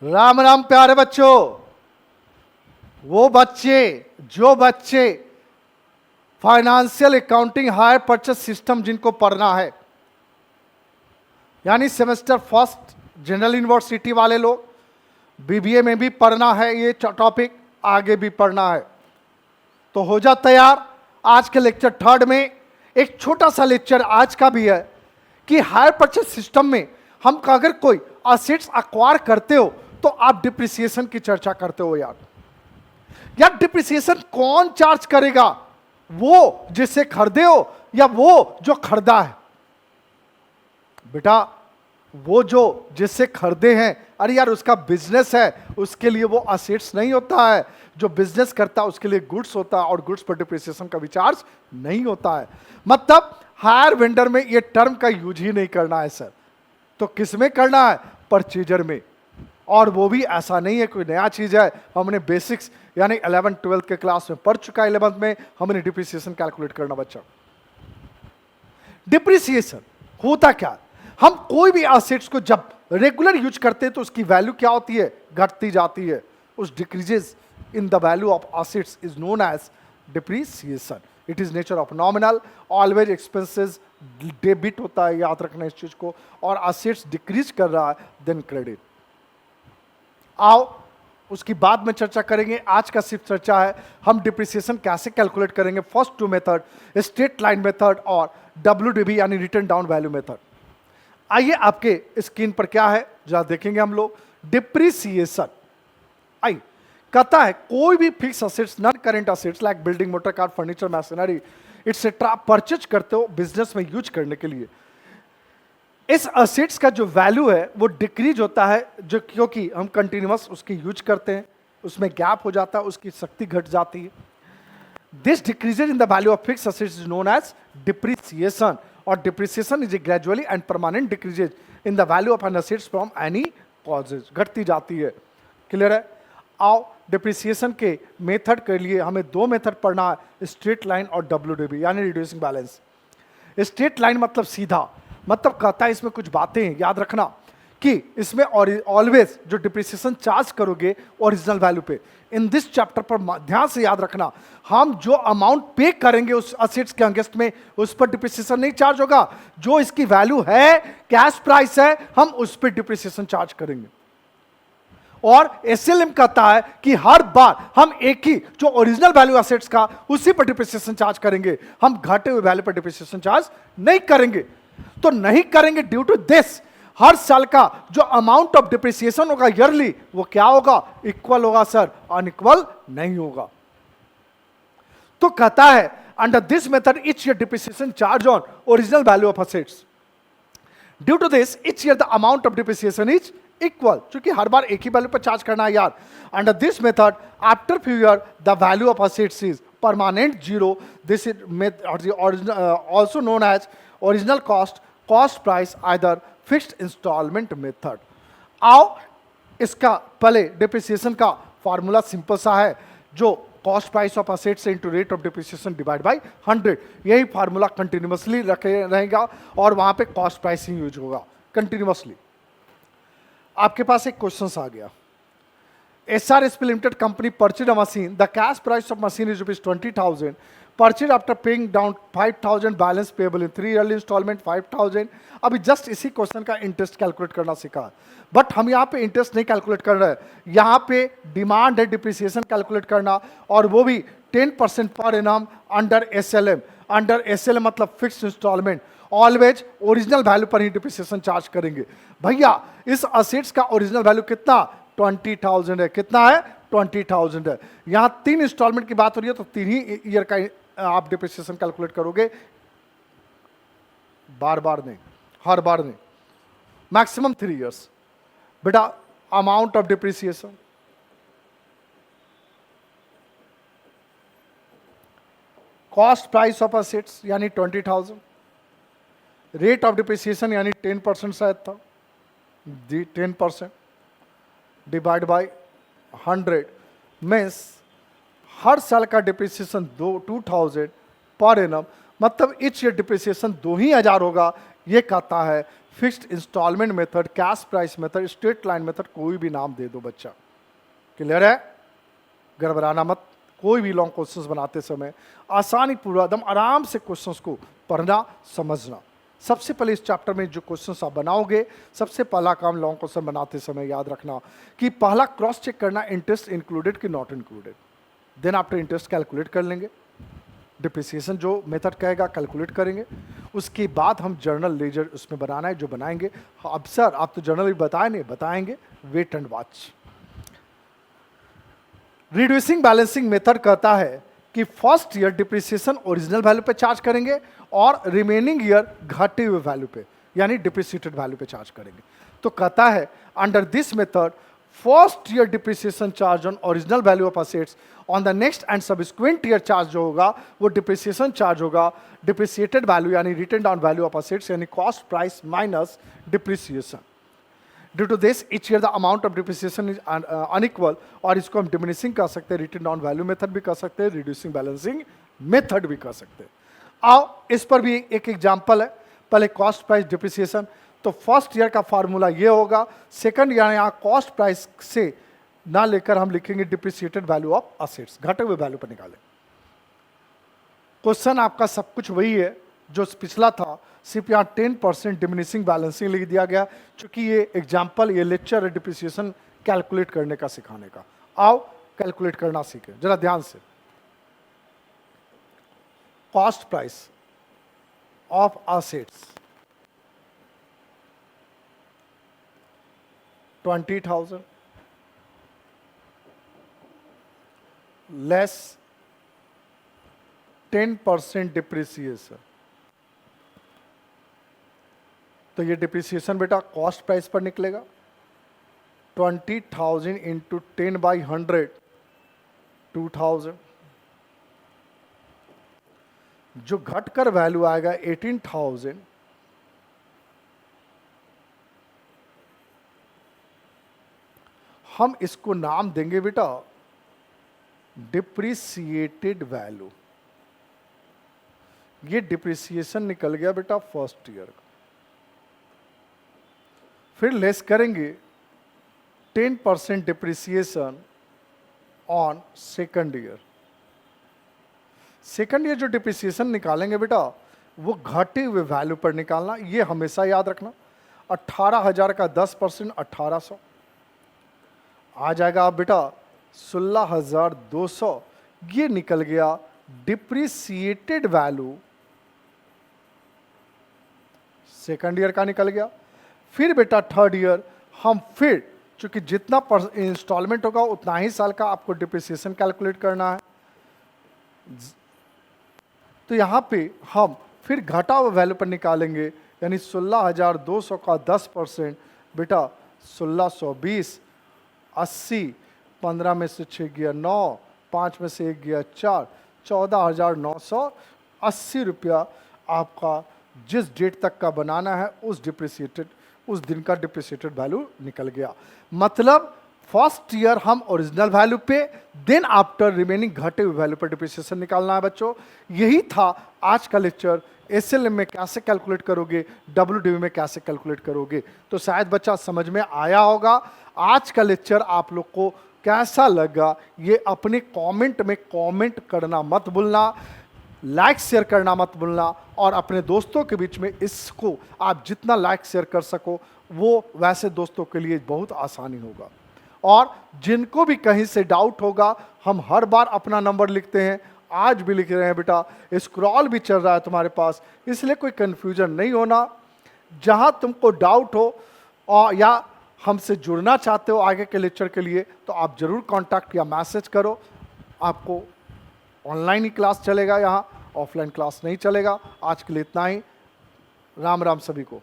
राम राम प्यारे बच्चों। वो बच्चे जो बच्चे financial accounting hire purchase system जिनको पढ़ना है, यानी सेमेस्टर फर्स्ट जनरल यूनिवर्सिटी वाले लोग, बीबीए में भी पढ़ना है ये टॉपिक, आगे भी पढ़ना है, तो हो जा तैयार। आज के लेक्चर थर्ड में एक छोटा सा लेक्चर आज का भी है कि हायर परचेस सिस्टम में हम अगर कोई असेट्स अक्वायर करते हो तो आप डिप्रिसिएशन की चर्चा करते हो। यार डिप्रिसिएशन कौन चार्ज करेगा? वो जिसे खरीदे हो या वो जो खरीदा है? बेटा वो जो जिससे खरीदे हैं, अरे यार उसका बिजनेस है, उसके लिए वो असेट्स नहीं होता है। जो बिजनेस करता है उसके लिए गुड्स होता है और गुड्स पर डिप्रिसिएशन का भी चार्ज नहीं होता है। मतलब हायर वेंडर में ये टर्म का यूज ही नहीं करना है सर। तो किस में करना है? परचेजर में। और वो भी ऐसा नहीं है कोई नया चीज है, हमने बेसिक्स यानी 11th 12th के क्लास में पढ़ चुका है। 11th में हमने डिप्रिसिएशन कैलकुलेट करना बच्चा। डिप्रिसिएशन होता क्या? हम कोई भी एसेट्स को जब रेगुलर यूज करते हैं तो उसकी वैल्यू क्या होती है? घटती जाती है। उस decreases in the value of assets is known as depreciation. It is nature of nominal, always expenses debit होता है, याद रखना इस चीज को। और एसेट्स डिक्रीज कर रहा है देन क्रेडिट। आओ उसकी बाद में चर्चा करेंगे। आज का सिर्फ चर्चा है हम डिप्रिसिएशन कैसे कैलकुलेट करेंगे। First two method, straight line method और WDV यानी रिटर्न डाउन वैल्यू मेथड। आइए आपके स्क्रीन पर क्या है जरा देखेंगे हम लोग। डिप्रिसिएशन आई कहता है कोई भी fix assets, non current assets like building, motor car, furniture, machinery etcetera purchase करते हो बिजनेस में यूज करने के लिए। इस असेट्स का जो वैल्यू है वो डिक्रीज होता है, जो क्योंकि हम कंटिन्यूअस उसकी यूज करते हैं, उसमें गैप हो जाता है, उसकी शक्ति घट जाती है। This decreases in the value of fix assets is known as depreciation. और depreciation is a gradually and permanent decreases in the value of an assets from any causes. घटती जाती है। क्लियर है? आओ डिप्रिसिएशन के मेथड के लिए हमें दो मेथड पढ़ना है, स्ट्रेट लाइन और WDV यानी रिड्यूसिंग बैलेंस। स्ट्रेट लाइन मतलब सीधा, मतलब कहता है इसमें कुछ बातें याद रखना कि इसमें ऑलवेज जो डिप्रिसिएशन चार्ज करोगे ओरिजिनल वैल्यू पे। इन दिस चैप्टर पर ध्यान से याद रखना, हम जो अमाउंट पे करेंगे उस असेट्स के अगेंस्ट में उस पर डिप्रिसिएशन नहीं चार्ज होगा। जो इसकी वैल्यू है, कैश प्राइस है, हम उस पर डिप्रिसिएशन चार्ज करेंगे। और SLM कहता है कि हर बार हम एक ही जो ओरिजिनल वैल्यू असेट्स का उसी पर डिप्रिसिएशन चार्ज करेंगे, हम घटे हुए वैल्यू पर डिप्रिसिएशन चार्ज नहीं करेंगे। तो नहीं करेंगे ड्यू टू दिस हर साल का जो अमाउंट ऑफ डिप्रिसिएशन होगा ईयरली, वो क्या होगा? इक्वल होगा सर, अनइक्वल नहीं होगा। तो कहता है under this method each year depreciation charge on original value of assets. Due to this each year the amount of depreciation is equal, क्योंकि हर बार एक ही वैल्यू पर चार्ज करना है यार। Under this method after few year the value of assets is permanent zero. This is also known as original cost, cost price, either fixed instalment method. आओ इसका पहले डिप्रिसिएशन का फॉर्मूला सिंपल सा है, जो cost price of assets into rate of depreciation divide by 100। यही formula continuously रखे रहेगा और वहां पे कॉस्ट प्राइस ही यूज होगा कंटिन्यूअसली। आपके पास एक क्वेश्चन आ गया। SRSP limited company purchase a machine, the cash price of machine is ₹20,000, purchase after paying down 5,000, balance payable in 3 yearly instalment 5,000। अभी जस्ट इसी क्वेश्चन का इंटरेस्ट कैलकुलेट करना सीखा, बट हम यहाँ पे इंटरेस्ट नहीं कैलकुलेट कर रहे हैं। यहाँ पे डिमांड है डिप्रिसिएशन कैलकुलेट करना, और वो भी 10% पर एनम अंडर SLM। अंडर SLM मतलब fix instalment. Always original value पर ही डिप्रिसिएशन चार्ज करेंगे। भैया इस असेट्स का ओरिजिनल वैल्यू कितना? 20,000 है। कितना है? 20,000 है। यहां 3 इंस्टॉलमेंट की बात हो रही है तो 3 ही ईयर का आप डिप्रिसिएशन कैलकुलेट करोगे, बार बार नहीं, हर बार नहीं, मैक्सिमम 3 इयर्स। बेटा amount of depreciation cost price of assets यानी 20,000, रेट ऑफ डिप्रिसिएशन यानी 10% शायद था जी, 10% डिवाइड बाय 100 मीन्स हर साल का डिप्रिसिएशन 2,000 पर एनम, मतलब इच ईयर डिप्रिसिएशन 2,000 होगा। ये कहता है fixed instalment method, cash price method, straight line method, कोई भी नाम दे दो बच्चा। क्लियर है? गड़बड़ाना मत। कोई भी लॉन्ग क्वेश्चंस बनाते समय आसानी पूर्वक एकदम आराम से क्वेश्चंस को पढ़ना समझना। सबसे पहले इस चैप्टर में जो क्वेश्चंस आप बनाओगे, सबसे पहला काम लॉन्ग क्वेश्चन बनाते समय याद रखना कि पहला क्रॉस चेक करना इंटरेस्ट इंक्लूडेड कि not included. Then after interest calculate कर लेंगे, डिप्रिसिएशन जो मेथड कहेगा कैलकुलेट करेंगे, उसके बाद हम जर्नल लेजर उसमें बनाना है जो बनाएंगे। अब सर आप तो जर्नल भी बताए नहीं, बताएंगे, wait and watch. Reducing balancing method कहता है कि first year depreciation original value पे चार्ज करेंगे और रिमेनिंग ईयर घटे हुए वैल्यू पे यानी डिप्रिसिएटेड वैल्यू पे चार्ज करेंगे। तो कहता है under this method first year depreciation charge on original value of assets, on the next and subsequent year charge जो होगा वो डिप्रिसिएशन चार्ज होगा डिप्रिसिएटेड वैल्यू यानी written down value of assets यानी cost price minus depreciation. Due to this each year the amount of depreciation is unequal, और इसको हम diminishing कर सकते हैं, रिटन डाउन वैल्यू मेथड भी कर सकते हैं, रिड्यूसिंग बैलेंसिंग मेथड भी कर सकते हैं। आओ इस पर भी एक एग्जाम्पल है। पहले कॉस्ट प्राइस डिप्रिसिएशन, तो फर्स्ट ईयर का फार्मूला ये होगा, सेकंड ईयर यहाँ कॉस्ट प्राइस से ना लेकर हम लिखेंगे डिप्रिसिएटेड वैल्यू ऑफ असेट्स, घटे हुए वैल्यू पर निकालें। क्वेश्चन आपका सब कुछ वही है जो पिछला था, सिर्फ यहाँ 10% डिमिनिशिंग बैलेंसिंग लिख दिया गया, क्योंकि ये एग्जाम्पल, ये लेक्चर है डिप्रिसिएशन कैलकुलेट करने का, सिखाने का। आओ कैलकुलेट करना सीखें जरा ध्यान से। Cost price of assets 20,000 less 10% depreciation, तो ये डिप्रिसिएशन बेटा कॉस्ट प्राइस पर निकलेगा। 20,000 इंटू 10/100 2,000, जो घटकर वैल्यू आएगा 18,000, हम इसको नाम देंगे बेटा डिप्रिसिएटेड वैल्यू। ये डिप्रिसिएशन निकल गया बेटा फर्स्ट ईयर का। फिर लेस करेंगे 10% depreciation on second year. Second year जो डिप्रिसिएशन निकालेंगे बेटा वो घटे हुए वैल्यू पर निकालना, ये हमेशा याद रखना। 18,000 का 10% 1800 आ जाएगा। आप बेटा 16,200 ये निकल गया डिप्रिसिएटेड वैल्यू सेकंड ईयर का निकल गया। फिर बेटा थर्ड ईयर हम फिर, चूंकि जितना इंस्टॉलमेंट होगा उतना ही साल का आपको डिप्रिसिएशन कैलकुलेट करना है, तो यहां पे हम फिर घटा हुआ वैल्यू पर निकालेंगे, यानी 16,200 का 10% बेटा 1620, 80, 15 में से 6 गया 9, 5 में से 1 गया 4, 14,980 रुपया आपका जिस डेट तक का बनाना है उस दिन का डिप्रिसिएटेड वैल्यू निकल गया। मतलब फर्स्ट ईयर हम ओरिजिनल वैल्यू पे, देन आफ्टर रिमेनिंग घटे हुए वैल्यू पर डिप्रिसिएशन निकालना है बच्चों। यही था आज का लेक्चर। एसएलएम में कैसे कैलकुलेट करोगे, डब्ल्यूडीवी में कैसे कैलकुलेट करोगे, तो शायद बच्चा समझ में आया होगा। आज का लेक्चर आप लोग को कैसा लगा ये अपने कमेंट में कमेंट करना मत भूलना, लाइक शेयर करना मत भूलना, और अपने दोस्तों के बीच में इसको आप जितना लाइक शेयर कर सको वो वैसे दोस्तों के लिए बहुत आसानी होगा। और जिनको भी कहीं से डाउट होगा, हम हर बार अपना नंबर लिखते हैं, आज भी लिख रहे हैं बेटा, स्क्रॉल भी चल रहा है तुम्हारे पास, इसलिए कोई कंफ्यूजन नहीं होना। जहां तुमको डाउट हो और या हमसे जुड़ना चाहते हो आगे के लेक्चर के लिए, तो आप जरूर कांटेक्ट या मैसेज करो। आपको ऑनलाइन ही क्लास चलेगा, यहाँ ऑफलाइन क्लास नहीं चलेगा। आज के लिए इतना ही। राम राम सभी को।